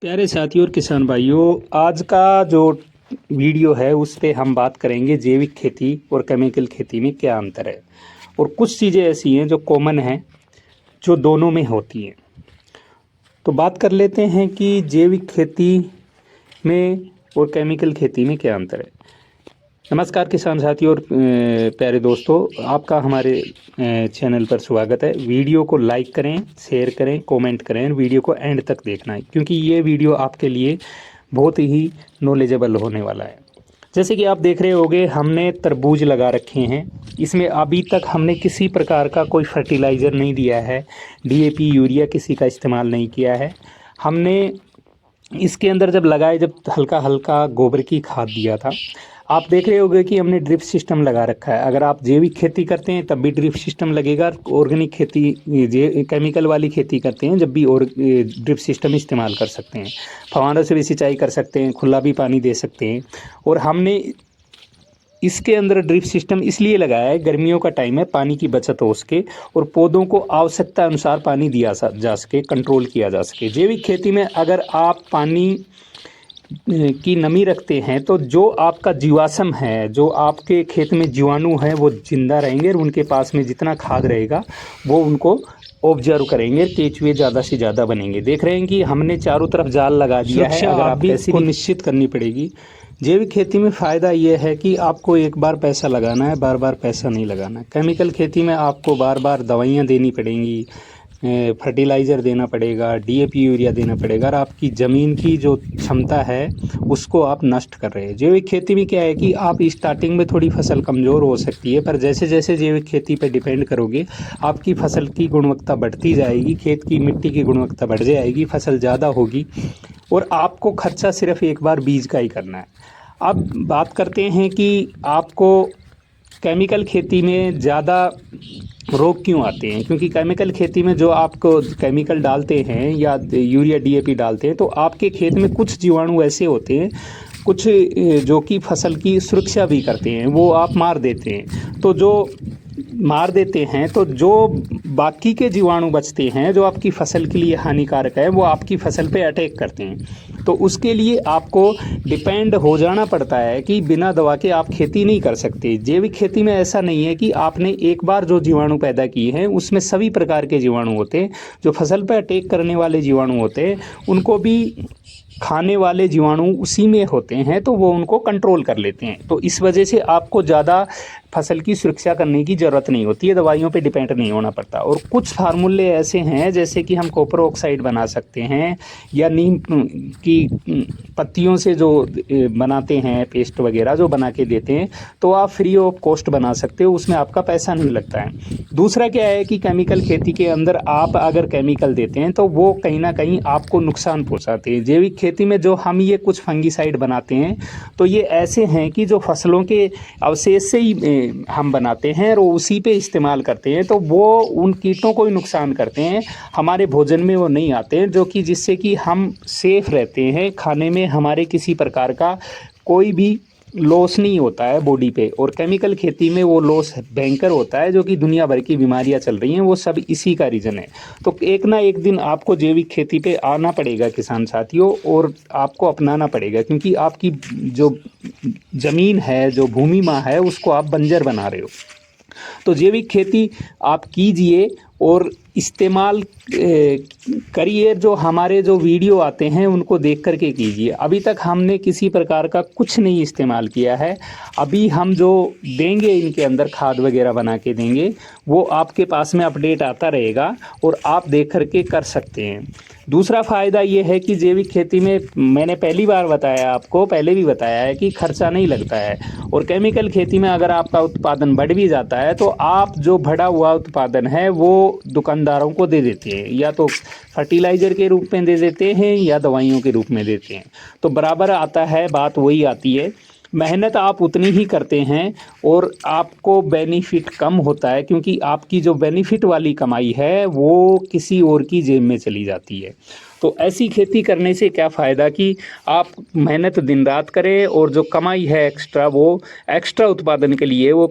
प्यारे साथियों और किसान भाइयों, आज का जो वीडियो है उस पे हम बात करेंगे जैविक खेती और केमिकल खेती में क्या अंतर है। और कुछ चीज़ें ऐसी हैं जो कॉमन हैं, जो दोनों में होती हैं। तो बात कर लेते हैं कि जैविक खेती में और केमिकल खेती में क्या अंतर है। नमस्कार किसान साथियों और प्यारे दोस्तों, आपका हमारे चैनल पर स्वागत है। वीडियो को लाइक करें, शेयर करें, कमेंट करें, वीडियो को एंड तक देखना है क्योंकि ये वीडियो आपके लिए बहुत ही नॉलेजेबल होने वाला है। जैसे कि आप देख रहे होंगे, हमने तरबूज लगा रखे हैं। इसमें अभी तक हमने किसी प्रकार का कोई फर्टिलाइज़र नहीं दिया है, डीएपी यूरिया किसी का इस्तेमाल नहीं किया है। हमने इसके अंदर जब लगाए, जब हल्का हल्का गोबर की खाद दिया था। आप देख रहे होंगे कि हमने ड्रिप सिस्टम लगा रखा है। अगर आप जैविक खेती करते हैं तब भी ड्रिप सिस्टम लगेगा, ऑर्गेनिक खेती केमिकल वाली खेती करते हैं जब भी और ड्रिप सिस्टम इस्तेमाल कर सकते हैं। फव्वारों से भी सिंचाई कर सकते हैं, खुला भी पानी दे सकते हैं। और हमने इसके अंदर ड्रिप सिस्टम इसलिए लगाया है, गर्मियों का टाइम है, पानी की बचत हो सके और पौधों को आवश्यकता अनुसार पानी दिया जा सके, कंट्रोल किया जा सके। जैविक खेती में अगर आप पानी की नमी रखते हैं तो जो आपका जीवाश्म है, जो आपके खेत में जीवाणु हैं, वो जिंदा रहेंगे और उनके पास में जितना खाद रहेगा वो उनको ऑब्जर्व करेंगे, केंचुए ज़्यादा से ज़्यादा बनेंगे। देख रहे हैं कि हमने चारों तरफ जाल लगा दिया है। अगर आप भी इसको निश्चित करनी पड़ेगी। जैविक खेती में फ़ायदा ये है कि आपको एक बार पैसा लगाना है, बार बार पैसा नहीं लगाना है। केमिकल खेती में आपको बार बार दवाइयाँ देनी पड़ेंगी, फर्टिलाइज़र देना पड़ेगा, डीएपी यूरिया देना पड़ेगा और आपकी ज़मीन की जो क्षमता है उसको आप नष्ट कर रहे हैं। जैविक खेती में क्या है कि आप स्टार्टिंग में थोड़ी फसल कमज़ोर हो सकती है, पर जैसे जैसे जैविक खेती पर डिपेंड करोगे आपकी फसल की गुणवत्ता बढ़ती जाएगी, खेत की मिट्टी की गुणवत्ता बढ़ जाएगी, फसल ज़्यादा होगी और आपको खर्चा सिर्फ एक बार बीज का ही करना है। अब बात करते हैं कि आपको केमिकल खेती में ज़्यादा रोग क्यों आते हैं। क्योंकि केमिकल खेती में जो आपको केमिकल डालते हैं या यूरिया डीएपी डालते हैं तो आपके खेत में कुछ जीवाणु ऐसे होते हैं, कुछ जो कि फसल की सुरक्षा भी करते हैं, वो आप मार देते हैं। तो जो मार देते हैं तो जो बाकी के जीवाणु बचते हैं जो आपकी फसल के लिए हानिकारक है, वो आपकी फसल पे अटैक करते हैं। तो उसके लिए आपको डिपेंड हो जाना पड़ता है कि बिना दवा के आप खेती नहीं कर सकते। जैविक खेती में ऐसा नहीं है कि आपने एक बार जो जीवाणु पैदा किए हैं उसमें सभी प्रकार के जीवाणु होते हैं। जो फसल पर अटैक करने वाले जीवाणु होते हैं उनको भी खाने वाले जीवाणु उसी में होते हैं, तो वो उनको कंट्रोल कर लेते हैं। तो इस वजह से आपको ज़्यादा फसल की सुरक्षा करने की ज़रूरत नहीं होती है, दवाइयों पे डिपेंड नहीं होना पड़ता। और कुछ फार्मूले ऐसे हैं जैसे कि हम कॉपर ऑक्साइड बना सकते हैं या नीम की पत्तियों से जो बनाते हैं पेस्ट वगैरह जो बना के देते हैं, तो आप फ्री ऑफ कॉस्ट बना सकते हो, उसमें आपका पैसा नहीं लगता है। दूसरा क्या है कि केमिकल खेती के अंदर आप अगर केमिकल देते हैं तो वो कहीं ना कहीं आपको नुकसान पहुंचाते हैं। जैविक खेती में जो हम ये कुछ फंगीसाइड बनाते हैं तो ये ऐसे हैं कि जो फसलों के अवशेष से ही हम बनाते हैं और उसी पे इस्तेमाल करते हैं, तो वो उन कीटों को ही नुकसान करते हैं, हमारे भोजन में वो नहीं आते हैं, जो कि जिससे कि हम सेफ रहते हैं, खाने में हमारे किसी प्रकार का कोई भी लॉस नहीं होता है बॉडी पे। और केमिकल खेती में वो लॉस भयंकर होता है, जो कि दुनिया भर की बीमारियां चल रही हैं, वो सब इसी का रीज़न है। तो एक ना एक दिन आपको जैविक खेती पे आना पड़ेगा किसान साथियों, और आपको अपनाना पड़ेगा, क्योंकि आपकी जो ज़मीन है, जो भूमि माँ है, उसको आप बंजर बना रहे हो। तो जैविक खेती आप कीजिए और इस्तेमाल करिए। जो हमारे जो वीडियो आते हैं उनको देख करके कीजिए। अभी तक हमने किसी प्रकार का कुछ नहीं इस्तेमाल किया है। अभी हम जो देंगे इनके अंदर खाद वगैरह बना के देंगे, वो आपके पास में अपडेट आता रहेगा और आप देख करके कर सकते हैं। दूसरा फ़ायदा ये है कि जैविक खेती में मैंने पहली बार बताया, आपको पहले भी बताया है कि खर्चा नहीं लगता है। और केमिकल खेती में अगर आपका उत्पादन बढ़ भी जाता है तो आप जो बढ़ा हुआ उत्पादन है वो दुकानदारों को दे देते हैं, या तो फर्टिलाइज़र के रूप में दे देते हैं या दवाइयों के रूप में देते हैं। तो बराबर आता है, बात वही आती है। मेहनत आप उतनी ही करते हैं और आपको बेनिफिट कम होता है, क्योंकि आपकी जो बेनिफिट वाली कमाई है वो किसी और की जेब में चली जाती है। तो ऐसी खेती करने से क्या फ़ायदा कि आप मेहनत दिन रात करें और जो कमाई है एक्स्ट्रा, वो एक्स्ट्रा उत्पादन के लिए वो